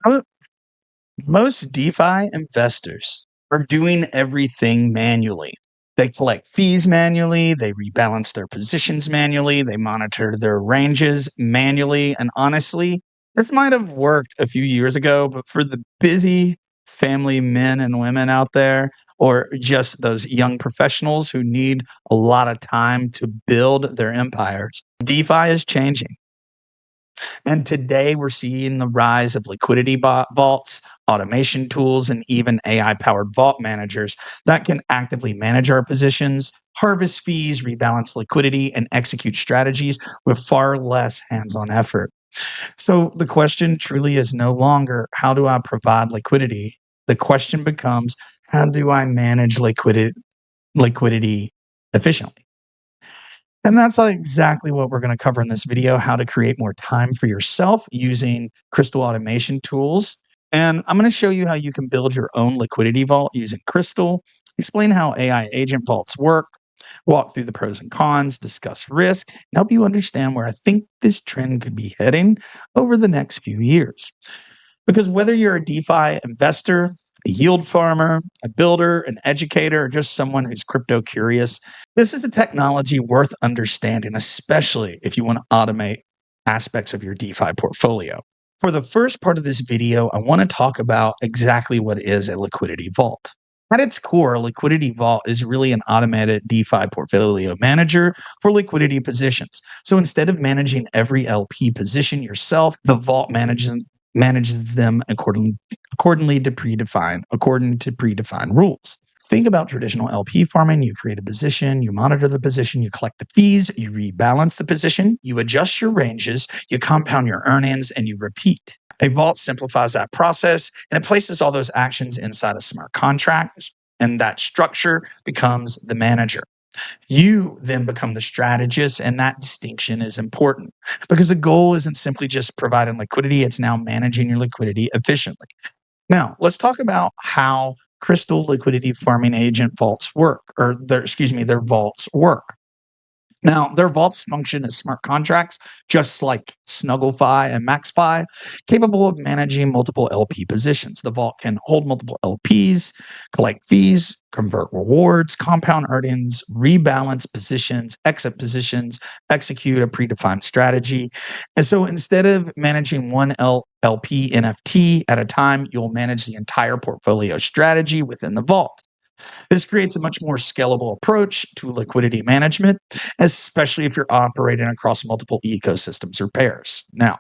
Uh, Most DeFi investors are doing everything manually. They collect fees manually, they rebalance their positions manually, they monitor their ranges manually. And honestly, this might have worked a few years ago, but for the busy family men and women out there, or just those young professionals who need a lot of time to build their empires, DeFi is changing. And today we're seeing the rise of liquidity vaults, automation tools, and even AI powered vault managers that can actively manage our positions, harvest fees, rebalance liquidity, and execute strategies with far less hands on effort. So the question truly is no longer how do I provide liquidity? The question becomes how do I manage liquidity efficiently? And that's like exactly what we're going to cover in this video, how to create more time for yourself using Krystal automation tools. And I'm going to show you how you can build your own liquidity vault using Krystal, explain how AI agent vaults work, walk through the pros and cons, discuss risk, and help you understand where I think this trend could be heading over the next few years. Because whether you're a DeFi investor, a yield farmer, a builder, an educator, or just someone who's crypto curious, this is a technology worth understanding, especially if you want to automate aspects of your DeFi portfolio. For the first part of this video, I want to talk about exactly what is a liquidity vault. At its core, a liquidity vault is really an automated DeFi portfolio manager for liquidity positions. So instead of managing every LP position yourself, the vault manages them according to predefined rules. Think about traditional LP farming. You create a position, you monitor the position, you collect the fees, you rebalance the position, you adjust your ranges, you compound your earnings, and you repeat. A vault simplifies that process and it places all those actions inside a smart contract, and that structure becomes the manager. You then become the strategist, and that distinction is important because the goal isn't simply just providing liquidity, it's now managing your liquidity efficiently. Now, let's talk about how Krystal liquidity farming agent vaults work, or their vaults work. Now, their vaults function as smart contracts, just like SnuggleFi and MaxFi, capable of managing multiple LP positions. The vault can hold multiple LPs, collect fees, convert rewards, compound earnings, rebalance positions, execute a predefined strategy. And so instead of managing one LP NFT at a time, you'll manage the entire portfolio strategy within the vault. This creates a much more scalable approach to liquidity management, especially if you're operating across multiple ecosystems or pairs. Now,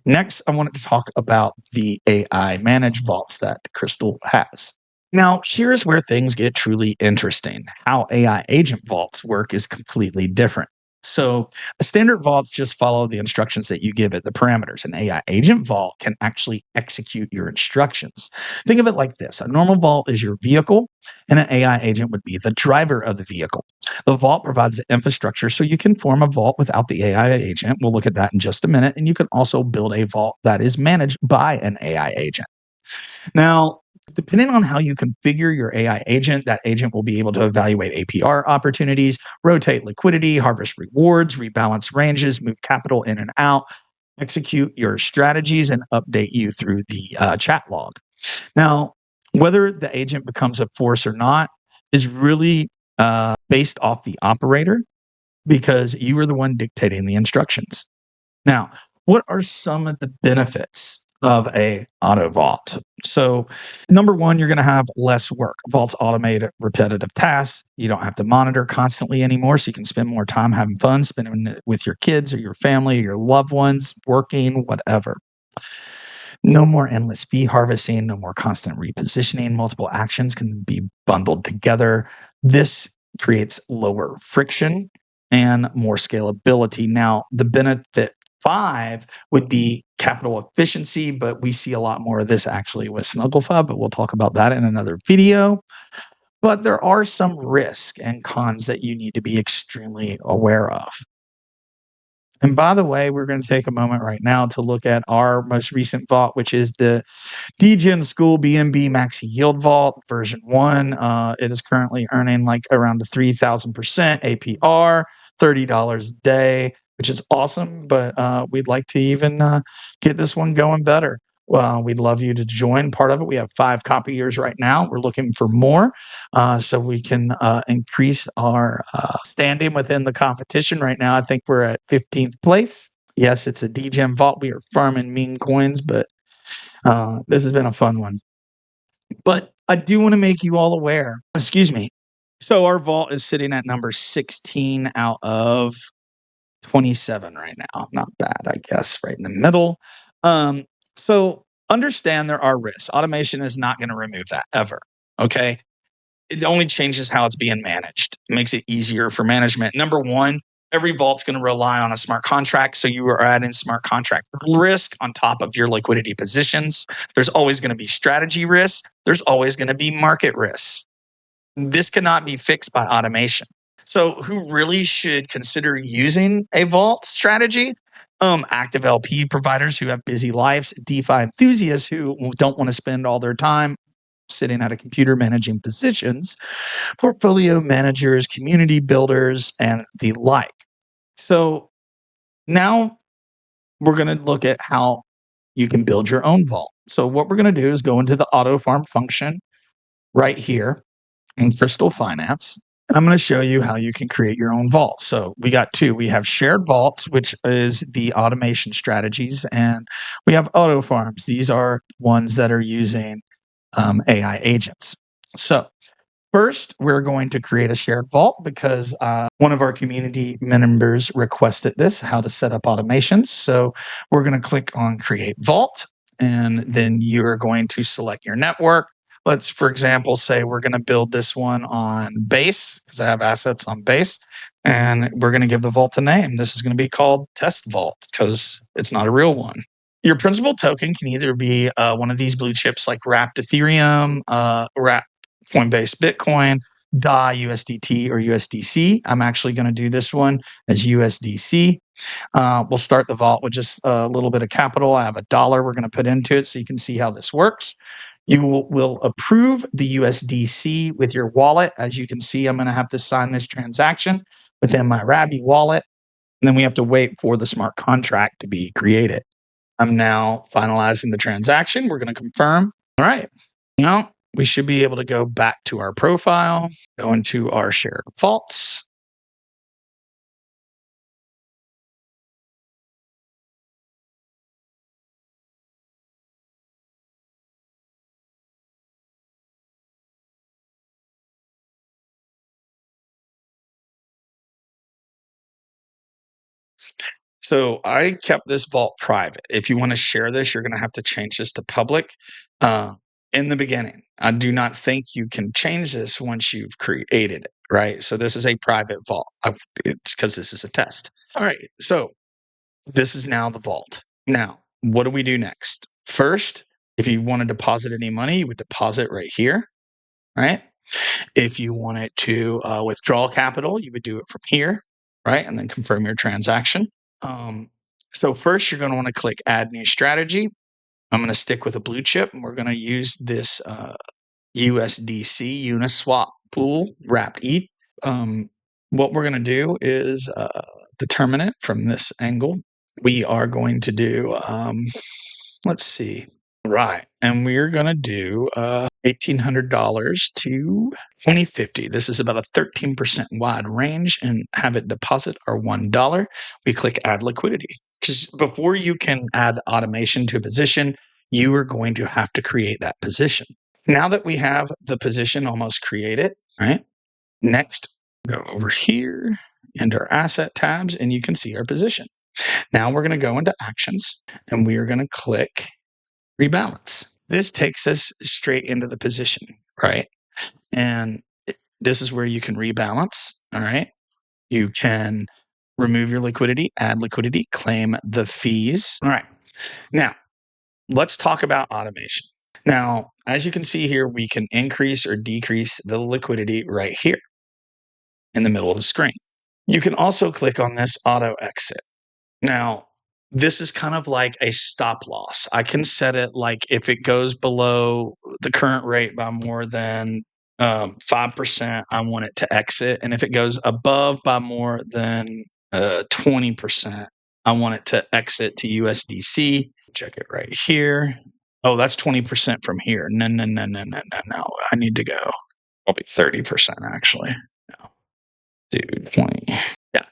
next, I wanted to talk about the AI managed vaults that Krystal has. Now, here's where things get truly interesting. How AI agent vaults work is completely different. So, a standard vaults just follow the instructions that you give it, the parameters. An AI agent vault can actually execute your instructions. Think of it like this: a normal vault is your vehicle, and an AI agent would be the driver of the vehicle. The vault provides the infrastructure so you can form a vault without the AI agent. We'll look at that in just a minute. And you can also build a vault that is managed by an AI agent. Now, depending on how you configure your AI agent, that agent will be able to evaluate APR opportunities, rotate liquidity, harvest rewards, rebalance ranges, move capital in and out, execute your strategies, and update you through the chat log. Now, whether the agent becomes a force or not is really based off the operator because you are the one dictating the instructions. Now, what are some of the benefits of a auto vault? So, number one, you're going to have less work. Vaults automate repetitive tasks. You don't have to monitor constantly anymore, so you can spend more time having fun, spending it with your kids or your family or your loved ones, working, whatever. No more endless fee harvesting, no more constant repositioning. Multiple actions can be bundled together. This creates lower friction and more scalability. Now, the benefit five would be capital efficiency, but we see a lot more of this actually with SnuggleFi, but we'll talk about that in another video. But there are some risks and cons that you need to be extremely aware of. And by the way, we're going to take a moment right now to look at our most recent vault, which is the Degen School BNB Maxi Yield Vault version 1. It is currently earning like around the 3,000% APR, $30 a day, which is awesome. But we'd like to even get this one going better. Well, we'd love you to join part of it. We have 5 copiers right now. We're looking for more so we can increase our standing within the competition. Right now, I think we're at 15th place. Yes, it's a Degen vault. We are farming meme coins, but this has been a fun one. But I do want to make you all aware, excuse me. So our vault is sitting at number 16 out of 27 right now. Not bad, I guess, right in the middle. So understand there are risks. Automation is not going to remove that ever. Okay. It only changes how it's being managed. It makes it easier for management. Number one, every vault's going to rely on a smart contract. So you are adding smart contract risk on top of your liquidity positions. There's always going to be strategy risk. There's always going to be market risks. This cannot be fixed by automation. So who really should consider using a vault strategy? Active LP providers who have busy lives, DeFi enthusiasts who don't want to spend all their time sitting at a computer managing positions, portfolio managers, community builders, and the like. So now we're going to look at how you can build your own vault. So what we're going to do is go into the auto farm function right here in Krystal Finance. And I'm going to show you how you can create your own vault. So we got 2. We have shared vaults, which is the automation strategies, and we have auto farms. These are ones that are using AI agents. So first, we're going to create a shared vault because one of our community members requested this, how to set up automations. So we're going to click on Create Vault, and then you're going to select your network. Let's, for example, say we're going to build this one on Base because I have assets on Base, and we're going to give the vault a name. This is going to be called Test Vault because it's not a real one. Your principal token can either be one of these blue chips like Wrapped Ethereum, Wrapped Coinbase Bitcoin, DAI, USDT, or USDC. I'm actually going to do this one as USDC. We'll start the vault with just a little bit of capital. I have $1 we're going to put into it so you can see how this works. You will approve the USDC with your wallet. As you can see, I'm going to have to sign this transaction within my Rabby wallet. And then we have to wait for the smart contract to be created. I'm now finalizing the transaction. We're going to confirm. All right. Now we should be able to go back to our profile, go into our shared vaults. So I kept this vault private. If you want to share this, you're going to have to change this to public in the beginning. I do not think you can change this once you've created it, right? So this is a private vault. It's because this is a test. All right. So this is now the vault. Now, what do we do next? First, if you want to deposit any money, you would deposit right here, right? If you wanted to withdraw capital, you would do it from here, right? And then confirm your transaction. So first, you're going to want to click Add New Strategy. I'm going to stick with a blue chip, and we're going to use this USDC Uniswap pool wrapped ETH. What we're going to do is determine it from this angle. We are going to do, let's see. Right. And we're going to do $1,800 to 2050. This is about a 13% wide range and have it deposit our $1. We click add liquidity. Because before you can add automation to a position, you are going to have to create that position. Now that we have the position almost created, right? Next, go over here into our asset tabs and you can see our position. Now we're going to go into actions and we are going to click rebalance. This takes us straight into the position, right? And this is where you can rebalance, all right? You can remove your liquidity, add liquidity, claim the fees. All right. Now, let's talk about automation. Now, as you can see here, we can increase or decrease the liquidity right here in the middle of the screen. You can also click on this auto exit. Now, this is kind of like a stop loss. I can set it like if it goes below the current rate by more than 5%, I want it to exit. And if it goes above by more than 20%, I want it to exit to USDC. Check it right here. Oh, that's 20% from here. No. I need to go probably 30% actually. No. Do 20. Yeah.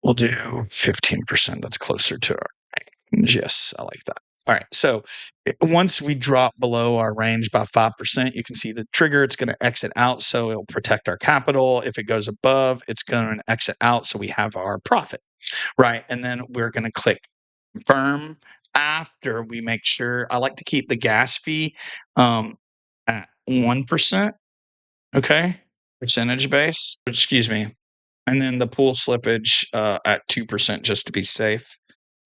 We'll do 15%. That's closer to our range. Yes, I like that. All right. So once we drop below our range by 5%, you can see the trigger. It's going to exit out. So it'll protect our capital. If it goes above, it's going to exit out. So we have our profit. Right. And then we're going to click confirm after we make sure. I like to keep the gas fee at 1%. Okay. Percentage base. Excuse me. And then the pool slippage at 2% just to be safe.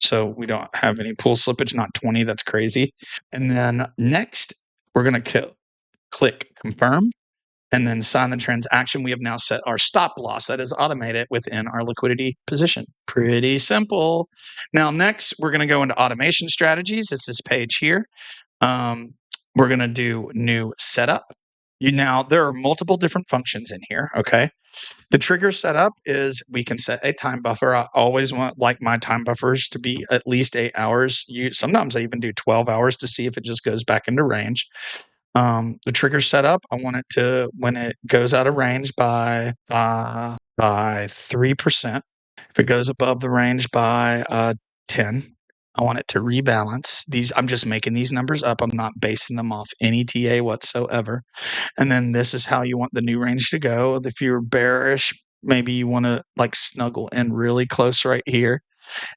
So we don't have any pool slippage, not 20. That's crazy. And then next, we're going to click confirm and then sign the transaction. We have now set our stop loss that is automated within our liquidity position. Pretty simple. Now, next, we're going to go into automation strategies. It's this page here. We're going to do new setup. Now, there are multiple different functions in here. Okay. The trigger setup is we can set a time buffer. I always want like my time buffers to be at least 8 hours. Sometimes I even do 12 hours to see if it just goes back into range. The trigger setup, I want it to, when it goes out of range by 3%. If it goes above the range by 10, I want it to rebalance. I'm just making these numbers up. I'm not basing them off any TA whatsoever. And then this is how you want the new range to go. If you're bearish, maybe you want to like snuggle in really close right here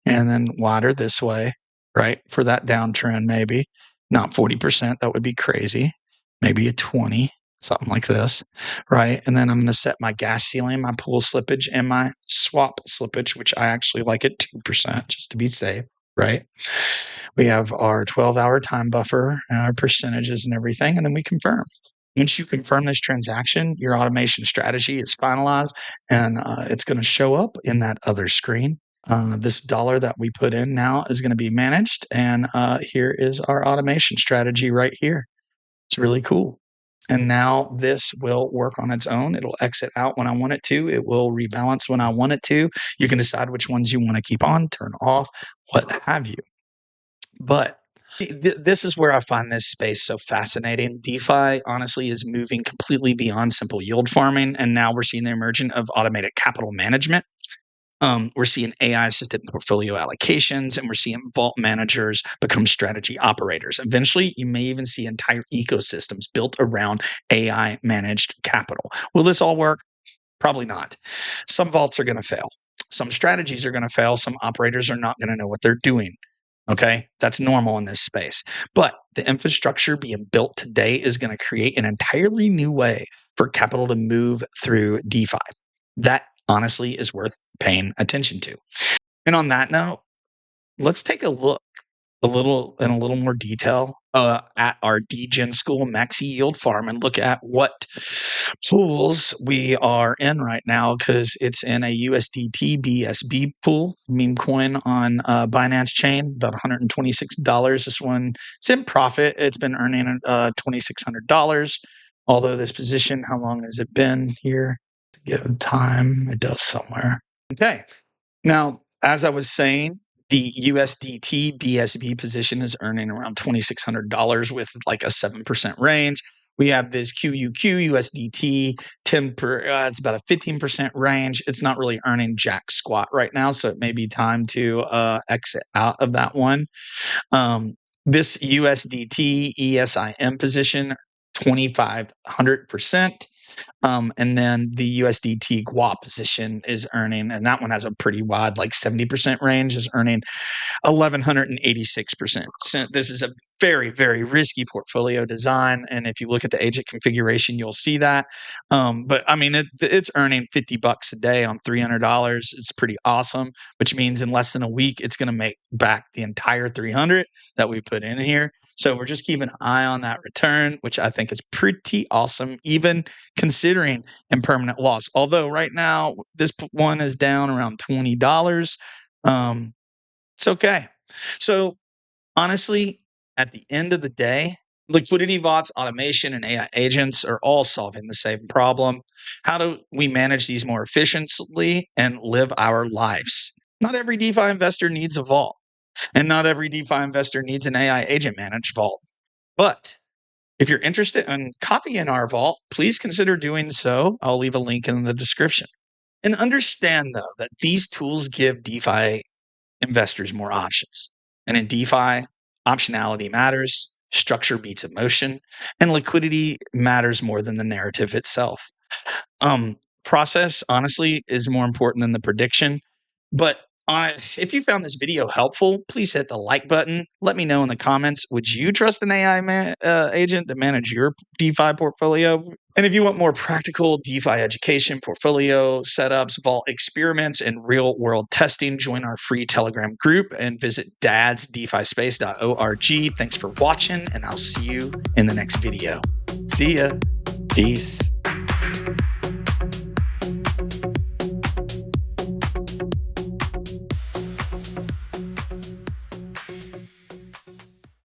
and then wider this way, right? For that downtrend, maybe not 40%. That would be crazy. Maybe a 20, something like this, right? And then I'm going to set my gas ceiling, my pool slippage, and my swap slippage, which I actually like at 2% just to be safe, right? We have our 12-hour time buffer, our percentages and everything, and then we confirm. Once you confirm this transaction, your automation strategy is finalized, and it's going to show up in that other screen. This dollar that we put in now is going to be managed, and here is our automation strategy right here. It's really cool. And now this will work on its own. It'll exit out when I want it to. It will rebalance when I want it to. You can decide which ones you want to keep on, turn off, what have you. But this is where I find this space so fascinating. DeFi, honestly, is moving completely beyond simple yield farming. And now we're seeing the emergence of automated capital management. We're seeing AI-assisted portfolio allocations, and we're seeing vault managers become strategy operators. Eventually, you may even see entire ecosystems built around AI-managed capital. Will this all work? Probably not. Some vaults are going to fail. Some strategies are going to fail. Some operators are not going to know what they're doing. Okay, that's normal in this space. But the infrastructure being built today is going to create an entirely new way for capital to move through DeFi. That honestly is worth paying attention to. And on that note, let's take a look in a little more detail at our Degen school Maxi yield farm and look at what pools we are in right now, because it's in a USDT BSB pool, meme coin on Binance chain, about $126. This one, it's in profit. It's been earning $2,600. Although this position, how long has it been here? To give time, it does somewhere. Okay. Now, as I was saying, the USDT BSB position is earning around $2,600 with like a 7% range. We have this QUQ USDT 10 per. It's about a 15% range. It's not really earning jack squat right now, so it may be time to exit out of that one. This USDT ESIM position 2,500%. And then the USDT GUA position is earning, and that one has a pretty wide, like 70% range, is earning 1,186%. This is a very, very risky portfolio design. And if you look at the agent configuration, you'll see that. But I mean, it's earning $50 a day on $300. It's pretty awesome, which means in less than a week, it's going to make back the entire 300 that we put in here. So we're just keeping an eye on that return, which I think is pretty awesome, even considering impermanent loss. Although right now, this one is down around $20. It's okay. So honestly, at the end of the day, liquidity vaults, automation, and AI agents are all solving the same problem. How do we manage these more efficiently and live our lives? Not every DeFi investor needs a vault, and not every DeFi investor needs an AI agent managed vault. But if you're interested in copying our vault, please consider doing so. I'll leave a link in the description. And understand, though, that these tools give DeFi investors more options. And in DeFi, optionality matters, structure beats emotion, and liquidity matters more than the narrative itself. Process, honestly, is more important than the prediction. But if you found this video helpful, please hit the like button. Let me know in the comments, would you trust an AI agent to manage your DeFi portfolio? And if you want more practical DeFi education, portfolio setups, vault experiments, and real-world testing, join our free Telegram group and visit dadsdefispace.org. Thanks for watching, and I'll see you in the next video. See ya. Peace.